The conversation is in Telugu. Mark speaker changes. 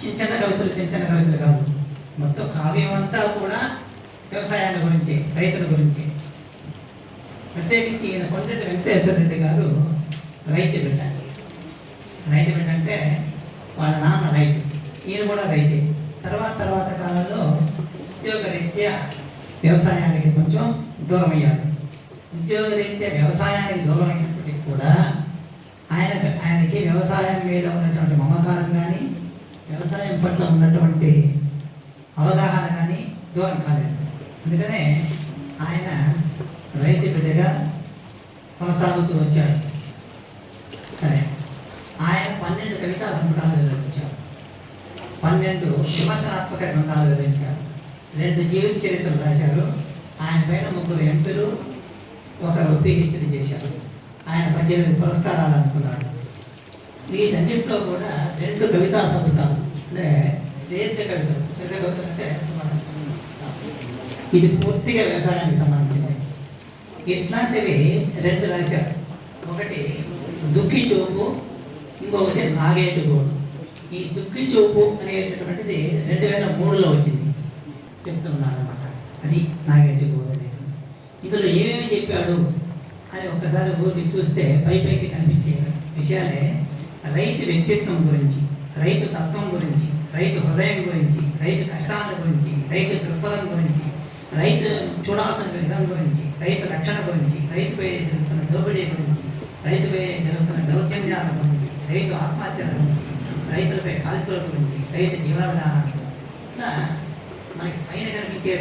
Speaker 1: చిన్న చిన్న కవితలు కాదు, మొత్తం కావ్యం అంతా కూడా వ్యవసాయాన్ని గురించి, రైతుల గురించి. ప్రత్యేకించి ఈయన కొండటి వెంకటేశ్వర రెడ్డి గారు రైతు బిడ్డ. రైతు బిడ్డ అంటే వాళ్ళ నాన్న రైతు, ఈయన కూడా రైతే. తర్వాత కాలంలో ఉద్యోగరీత్యా వ్యవసాయానికి కొంచెం దూరం అయ్యాడు. ఉద్యోగరీత్యా వ్యవసాయానికి దూరం అయినప్పటికీ కూడా ఆయనకి వ్యవసాయం మీద ఉన్నటువంటి మమకారం కానీ, వ్యవసాయం పట్ల ఉన్నటువంటి అవగాహన కానీ దూరం కాలేదు. అందుకనే ఆయన రైతు బిడ్డగా కొనసాగుతూ వచ్చాడు. సరే, ఆయన 12 కవితా సంపుటాలు వివరించారు, 12 విమర్శనాత్మక గ్రంథాలు వివరించారు, 2 జీవిత చరిత్రలు రాశారు. ఆయన పైన 3 ఎంపీలు, 1 పిహెచ్డి చేశారు. ఆయన 18 పురస్కారాలు అందుకున్నాడు. వీటన్నింటిలో కూడా 2 కవితా సంపుటాలు అంటే దీర్ఘ కవితలు అంటే ఇది పూర్తిగా వ్యవసాయానికి సంబంధించింది. ఇట్లాంటివి 2 రాశారు. ఒకటి దుక్కి చూపు, ఇంకొకటి నాగేటు గోడు. ఈ దుక్కి చూపు అనేటటువంటిది 2003లో వచ్చింది, చెప్తున్నాడు అనమాట. అది నాగేటు గోడు అనేది. ఇందులో ఏమేమి చెప్పాడు అని ఒక్కసారి ఊరికి చూస్తే పైకి కనిపించే విషయాలే రైతు వ్యక్తిత్వం గురించి, రైతు తత్వం గురించి, రైతు హృదయం గురించి, రైతు కష్టాల గురించి, రైతు దృక్పథం గురించి, రైతు చూడాల్సిన విధం గురించి, రైతు రక్షణ గురించి, రైతుపై జరుగుతున్న దోపిడీ గురించి, రైతుపై జరుగుతున్న దౌర్జన్యాల గురించి, రైతు ఆత్మహత్యల గురించి, రైతులపై కాల్పుల గురించి, రైతు జీవన విధానాల గురించి, ఇలా మనకి పైన